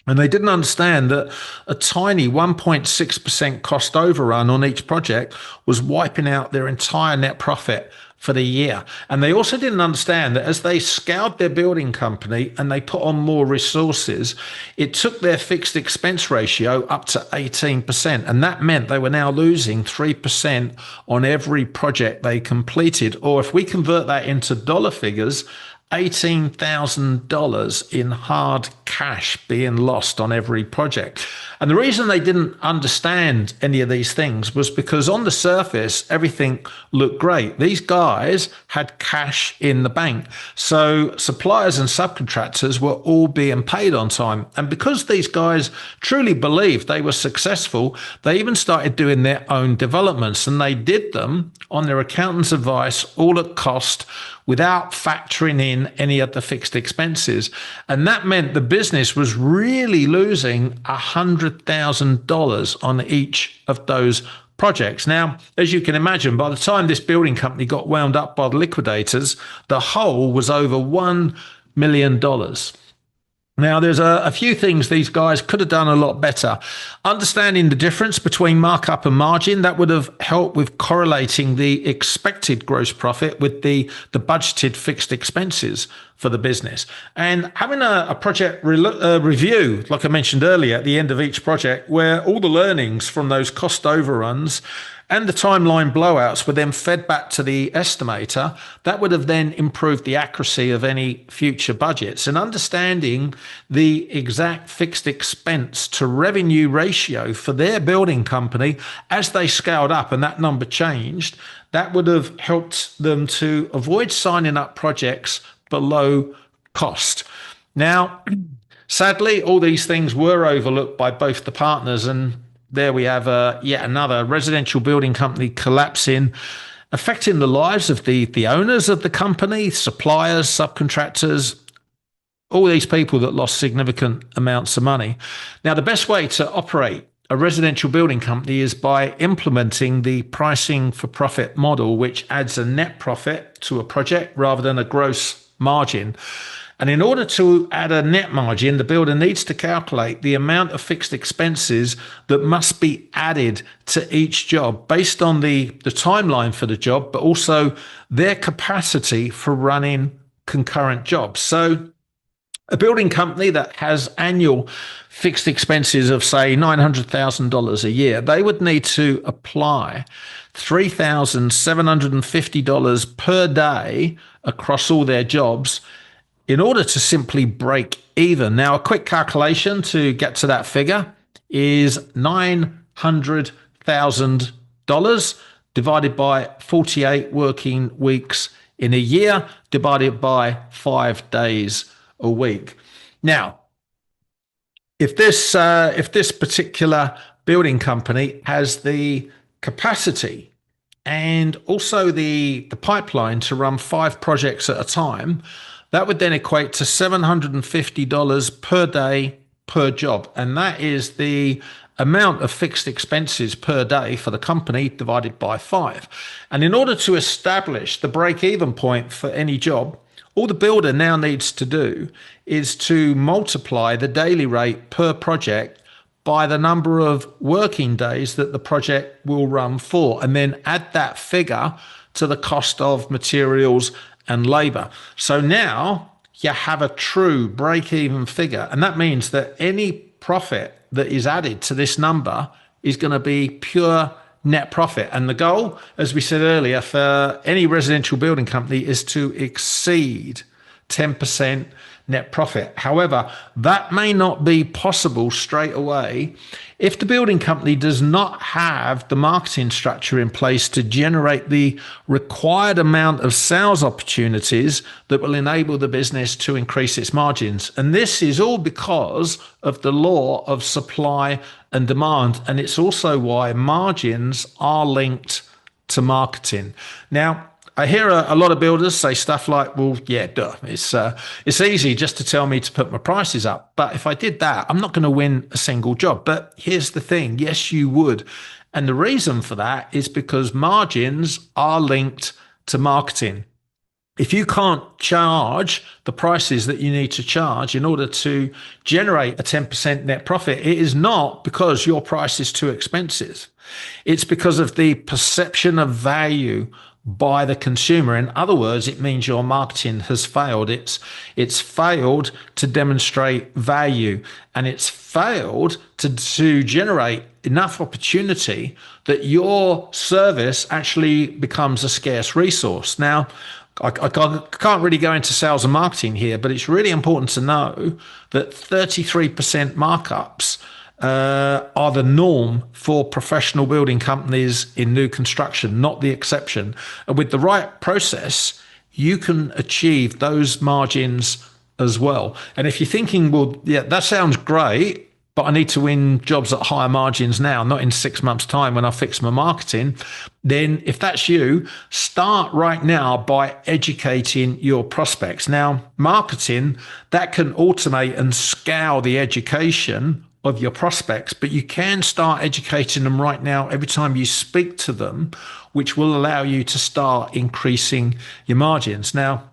And they didn't understand that a tiny 1.6% cost overrun on each project was wiping out their entire net profit for the year. And they also didn't understand that as they scaled their building company and they put on more resources, it took their fixed expense ratio up to 18%. And that meant they were now losing 3% on every project they completed. Or if we convert that into dollar figures, $18,000 in hard cash being lost on every project. And the reason they didn't understand any of these things was because on the surface, everything looked great. These guys had cash in the bank. So suppliers and subcontractors were all being paid on time. And because these guys truly believed they were successful, they even started doing their own developments, and they did them on their accountant's advice, all at cost, without factoring in any of the fixed expenses. And that meant the business was really losing $100,000 on each of those projects. Now, as you can imagine, by the time this building company got wound up by the liquidators, the hole was over $1 million. Now, there's a few things these guys could have done a lot better. Understanding the difference between markup and margin, that would have helped with correlating the expected gross profit with the budgeted fixed expenses for the business. And having a project review, like I mentioned earlier, at the end of each project, where all the learnings from those cost overruns and the timeline blowouts were then fed back to the estimator, that would have then improved the accuracy of any future budgets. And understanding the exact fixed expense to revenue ratio for their building company as they scaled up and that number changed, that would have helped them to avoid signing up projects below cost. Now, sadly, all these things were overlooked by both the partners, and there we have yet another residential building company collapsing affecting the lives of the owners of the company, suppliers, subcontractors, all these people that lost significant amounts of money. Now, the best way to operate a residential building company is by implementing the pricing for profit model, which adds a net profit to a project rather than a gross margin. And in order to add a net margin, the builder needs to calculate the amount of fixed expenses that must be added to each job based on the timeline for the job, but also their capacity for running concurrent jobs. So a building company that has annual fixed expenses of, say, $900,000 a year, they would need to apply $3,750 per day across all their jobs in order to simply break even. Now, a quick calculation to get to that figure is $900,000 divided by 48 working weeks in a year, divided by 5 days a week. Now, if this particular building company has the capacity and also the pipeline to run 5 projects at a time, that would then equate to $750 per day per job. And that is the amount of fixed expenses per day for the company divided by 5. And in order to establish the break-even point for any job, all the builder now needs to do is to multiply the daily rate per project by the number of working days that the project will run for, and then add that figure to the cost of materials and labor. So now you have a true break-even figure, and that means that any profit that is added to this number is going to be pure net profit. And the goal, as we said earlier, for any residential building company is to exceed 10% net profit. However, that may not be possible straight away if the building company does not have the marketing structure in place to generate the required amount of sales opportunities that will enable the business to increase its margins. And this is all because of the law of supply and demand. And it's also why margins are linked to marketing. Now, I hear a lot of builders say stuff like, well, yeah, duh, it's easy just to tell me to put my prices up. But if I did that, I'm not going to win a single job. But here's the thing. Yes, you would. And the reason for that is because margins are linked to marketing. If you can't charge the prices that you need to charge in order to generate a 10% net profit, it is not because your price is too expensive. It's because of the perception of value by the consumer. In other words, it means your marketing has failed. It's failed to demonstrate value, and it's failed to generate enough opportunity that your service actually becomes a scarce resource. Now, I can't really go into sales and marketing here, but it's really important to know that 33% markups are the norm for professional building companies in new construction, not the exception. And with the right process, you can achieve those margins as well. And if you're thinking, well, yeah, that sounds great, but I need to win jobs at higher margins now, not in 6 months' time when I fix my marketing, then if that's you, start right now by educating your prospects. Now, marketing, that can automate and scale the education of your prospects, but you can start educating them right now every time you speak to them, which will allow you to start increasing your margins. Now,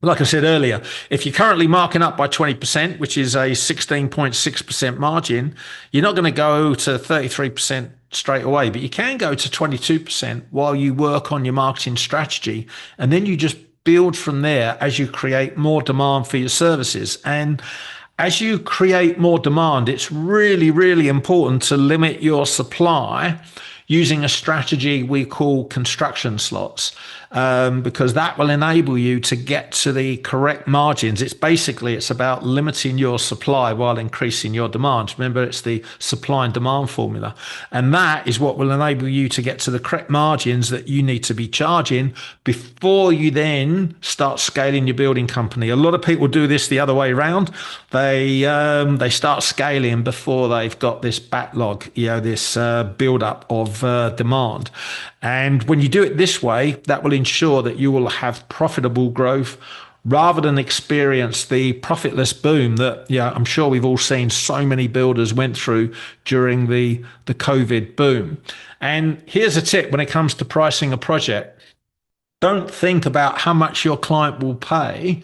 like I said earlier, if you're currently marking up by 20%, which is a 16.6% margin, you're not going to go to 33% straight away, but you can go to 22% while you work on your marketing strategy. And then you just build from there as you create more demand for your services. And as you create more demand, it's really, really important to limit your supply using a strategy we call construction slots, because that will enable you to get to the correct margins. It's about limiting your supply while increasing your demand. Remember, it's the supply and demand formula. And that is what will enable you to get to the correct margins that you need to be charging before you then start scaling your building company. A lot of people do this the other way around. They start scaling before they've got this backlog, this build up of of demand. And when you do it this way, that will ensure that you will have profitable growth rather than experience the profitless boom that, yeah, I'm sure we've all seen so many builders went through during the COVID boom. And here's a tip when it comes to pricing a project. Don't think about how much your client will pay.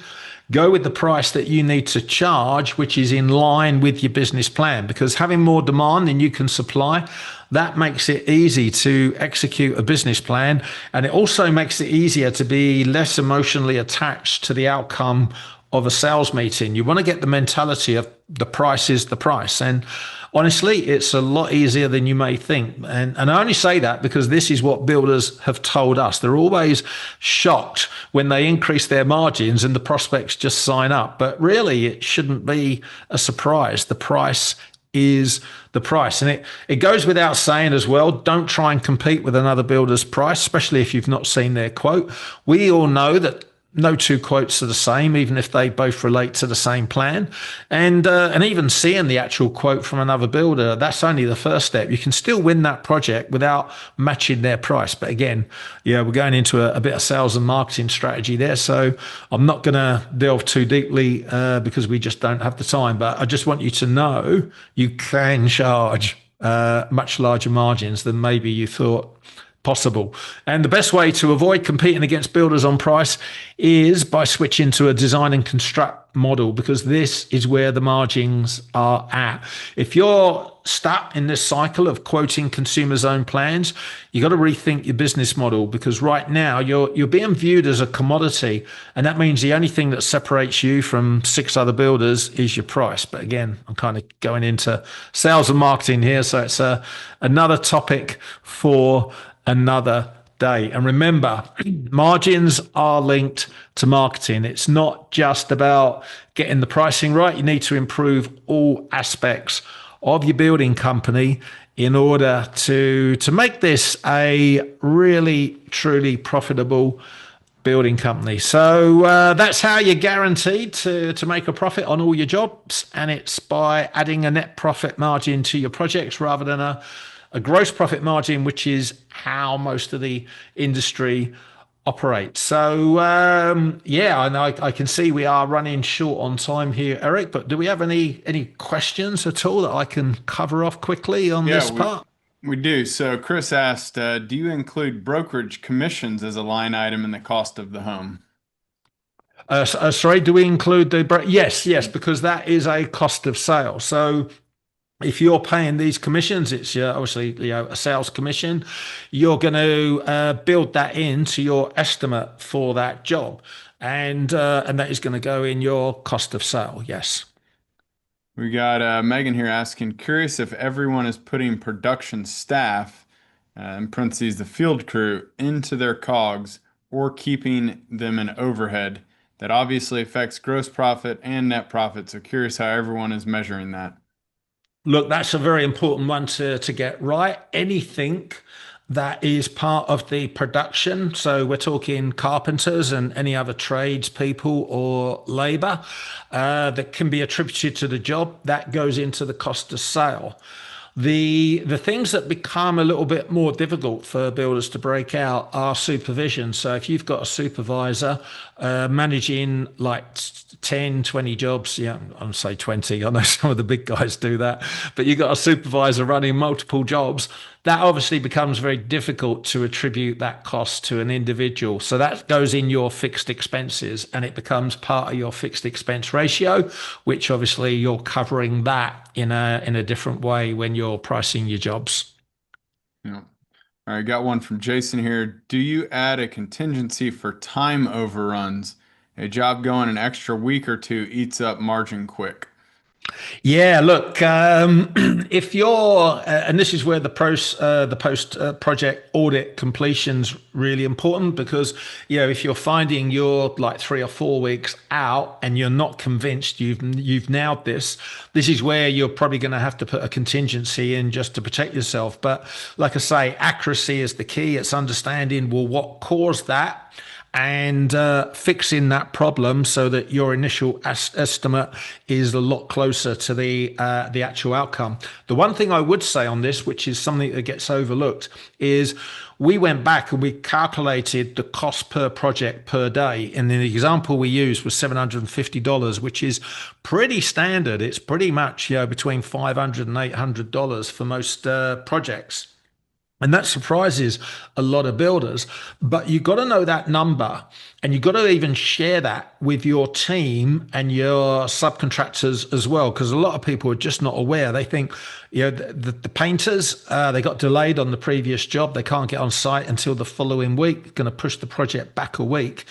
Go with the price that you need to charge, which is in line with your business plan, because having more demand than you can supply, that makes it easy to execute a business plan. And it also makes it easier to be less emotionally attached to the outcome of a sales meeting. You want to get the mentality of the price is the price. And honestly, it's a lot easier than you may think. And I only say that because this is what builders have told us. They're always shocked when they increase their margins and the prospects just sign up. But really, it shouldn't be a surprise. The price is the price. And it goes without saying as well, don't try and compete with another builder's price, especially if you've not seen their quote. We all know that no two quotes are the same, even if they both relate to the same plan. And even seeing the actual quote from another builder, that's only the first step. You can still win that project without matching their price. But again, yeah, we're going into a bit of sales and marketing strategy there. So I'm not going to delve too deeply because we just don't have the time. But I just want you to know you can charge much larger margins than maybe you thought possible. And the best way to avoid competing against builders on price is by switching to a design and construct model, because this is where the margins are at. If you're stuck in this cycle of quoting consumers' own plans, you got to rethink your business model, because right now you're being viewed as a commodity, and that means the only thing that separates you from 6 other builders is your price. But again, I'm kind of going into sales and marketing here, so it's another topic for another day. And remember, margins are linked to marketing. It's not just about getting the pricing right. You need to improve all aspects of your building company in order to make this a really, truly profitable building company. So that's how you're guaranteed to make a profit on all your jobs. And it's by adding a net profit margin to your projects rather than a gross profit margin, which is how most of the industry operates. So, yeah, and I can see we are running short on time here, Eric, but do we have any questions at all that I can cover off quickly on this part? We do. So Chris asked, do you include brokerage commissions as a line item in the cost of the home? Sorry, do we include yes, because that is a cost of sale. So if you're paying these commissions, it's obviously a sales commission. You're going to build that into your estimate for that job, and that is going to go in your cost of sale. Yes. We got Megan here asking, curious if everyone is putting production staff, in parentheses, the field crew, into their COGS or keeping them in overhead. That obviously affects gross profit and net profit. So curious how everyone is measuring that. Look, that's a very important one to get right. Anything that is part of the production, so we're talking carpenters and any other trades people or labor that can be attributed to the job, that goes into the cost of sale. The things that become a little bit more difficult for builders to break out are supervision. So if you've got a supervisor managing like 10, 20 jobs, yeah, I'm say 20. I know some of the big guys do that, but you've got a supervisor running multiple jobs. That obviously becomes very difficult to attribute that cost to an individual. So that goes in your fixed expenses and it becomes part of your fixed expense ratio, which obviously you're covering that in a different way when you're pricing your jobs. Yeah. All right, got one from Jason here. Do you add a contingency for time overruns? A job going an extra week or two eats up margin quick. Yeah, look, if you're, and this is where the post project audit completion's really important, because if you're finding you're like 3 or 4 weeks out and you're not convinced you've nailed this is where you're probably going to have to put a contingency in just to protect yourself. But like I say, accuracy is the key. It's understanding, well, what caused that, and fixing that problem so that your initial estimate is a lot closer to the actual outcome. The one thing I would say on this, which is something that gets overlooked, is we went back and we calculated the cost per project per day. And the example we used was $750, which is pretty standard. It's pretty much, between $500 and $800 for most projects. And that surprises a lot of builders. But you've got to know that number, and you've got to even share that with your team and your subcontractors as well. Because a lot of people are just not aware. They think, the painters, they got delayed on the previous job. They can't get on site until the following week, going to push the project back a week.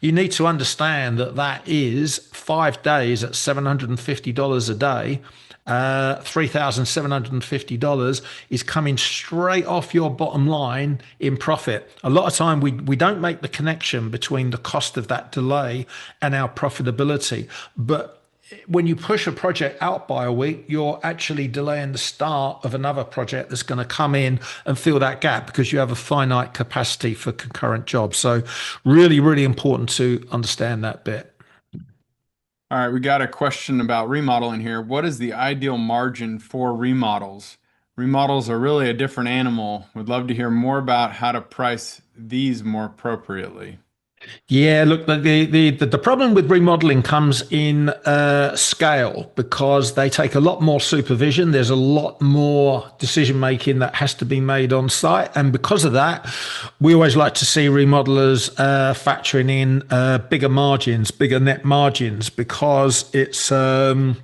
You need to understand that that is 5 days at $750 a day. $3,750 is coming straight off your bottom line in profit. A lot of time we don't make the connection between the cost of that delay and our profitability. But when you push a project out by a week, you're actually delaying the start of another project that's going to come in and fill that gap because you have a finite capacity for concurrent jobs. So really, really important to understand that bit. All right, we got a question about remodeling here. What is the ideal margin for remodels? Remodels are really a different animal. Would love to hear more about how to price these more appropriately. Yeah, look, the problem with remodeling comes in scale because they take a lot more supervision. There's a lot more decision making that has to be made on site, and because of that, we always like to see remodelers factoring in bigger margins, bigger net margins, because it's a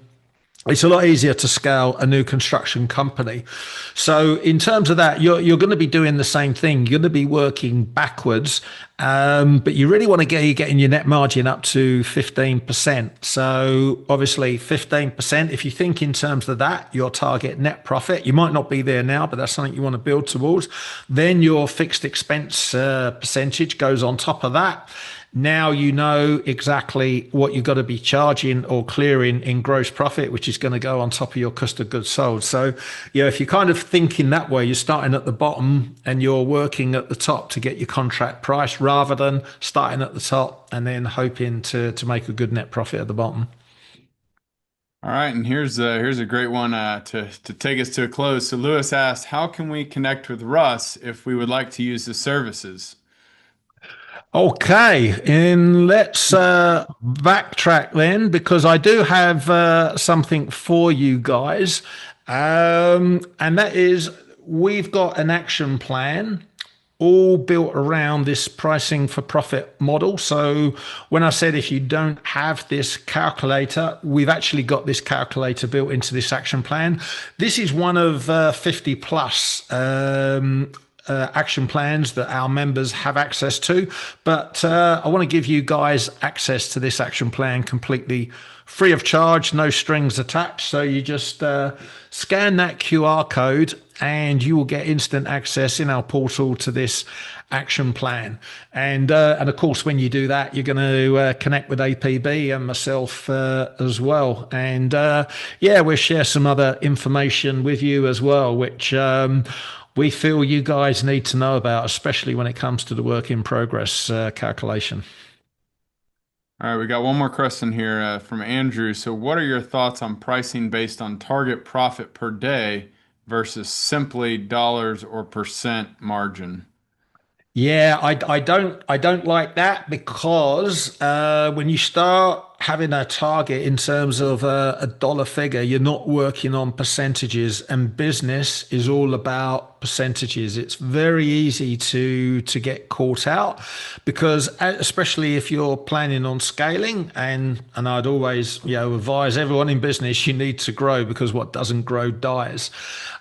lot easier to scale a new construction company. So in terms of that, you're going to be doing the same thing. You're going to be working backwards, but you really want to get getting your net margin up to 15%. So obviously 15%, if you think in terms of that, your target net profit, you might not be there now, but that's something you want to build towards. Then your fixed expense percentage goes on top of that. Now you know exactly what you've got to be charging or clearing in gross profit, which is going to go on top of your cost of goods sold. So, if you kind of think in that way, you're starting at the bottom and you're working at the top to get your contract price rather than starting at the top and then hoping to make a good net profit at the bottom. All right, and here's a great one to take us to a close. So Lewis asked, how can we connect with Russ if we would like to use his services? Okay, and let's backtrack then because I do have something for you guys. And that is we've got an action plan all built around this pricing for profit model. So when I said if you don't have this calculator, we've actually got this calculator built into this action plan. This is one of 50 plus action plans that our members have access to. But I want to give you guys access to this action plan completely free of charge, no strings attached. So you just scan that QR code and you will get instant access in our portal to this action plan. And of course, when you do that, you're going to connect with APB and myself as well. And we'll share some other information with you as well, which we feel you guys need to know about, especially when it comes to the work in progress calculation. All right, we got one more question here from Andrew. So, what are your thoughts on pricing based on target profit per day versus simply dollars or percent margin? Yeah, I don't like that because when you start having a target in terms of a dollar figure, you're not working on percentages, and business is all about percentages. It's very easy to get caught out because especially if you're planning on scaling, and I'd always advise everyone in business you need to grow because what doesn't grow dies.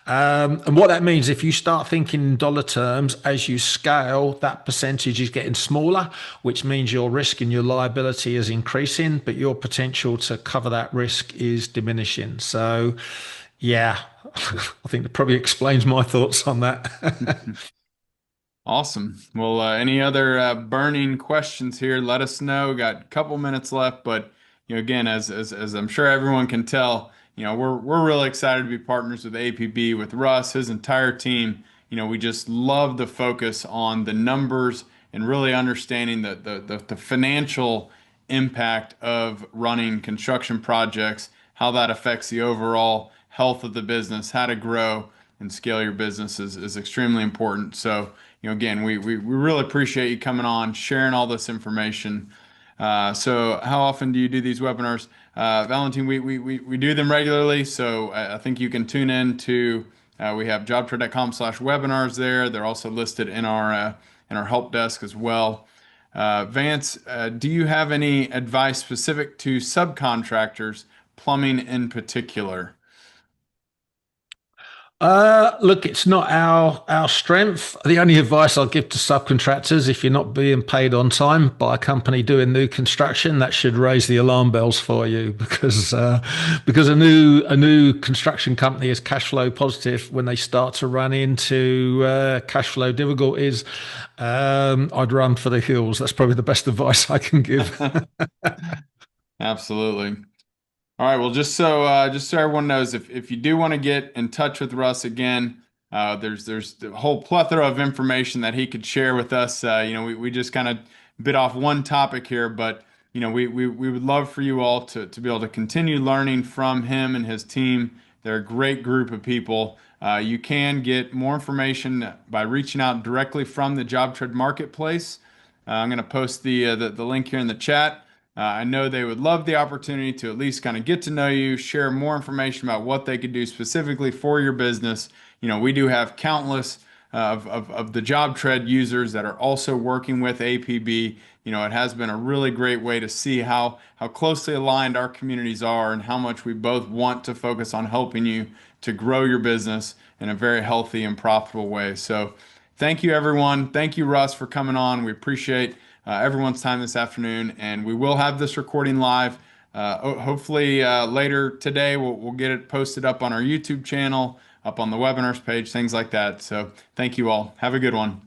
And what that means, if you start thinking in dollar terms as you scale, that percentage is getting smaller, which means your risk and your liability is increasing, but your potential to cover that risk is diminishing. So, yeah, I think that probably explains my thoughts on that. Awesome. Well, any other burning questions here? Let us know. Got a couple minutes left, but again, as I'm sure everyone can tell, we're really excited to be partners with APB, with Russ, his entire team. We just love the focus on the numbers and really understanding the financial impact of running construction projects, how that affects the overall health of the business, how to grow and scale your business is extremely important. So, again, we really appreciate you coming on, sharing all this information. So how often do you do these webinars? Valentine, we do them regularly. So I think you can tune in to, we have jobtrade.com/webinars there. They're also listed in our help desk as well. Vance, do you have any advice specific to subcontractors, plumbing in particular? Look, it's not our strength. The only advice I'll give to subcontractors, if you're not being paid on time by a company doing new construction, that should raise the alarm bells for you because a new construction company is cash flow positive. When they start to run into cash flow difficulties, I'd run for the hills. That's probably the best advice I can give. Absolutely. All right. Well, just so everyone knows, if you do want to get in touch with Russ again, there's a whole plethora of information that he could share with us. We just kind of bit off one topic here, but we would love for you all to be able to continue learning from him and his team. They're a great group of people. You can get more information by reaching out directly from the JobTread Marketplace. I'm going to post the link here in the chat. I know they would love the opportunity to at least kind of get to know you, share more information about what they could do specifically for your business. We do have countless of the JobTread users that are also working with APB. It has been a really great way to see how closely aligned our communities are and how much we both want to focus on helping you to grow your business in a very healthy and profitable way. So thank you, everyone. Thank you, Russ, for coming on. We appreciate everyone's time this afternoon, and we will have this recording live. Hopefully later today, we'll get it posted up on our YouTube channel, up on the webinars page, things like that. So thank you all. Have a good one.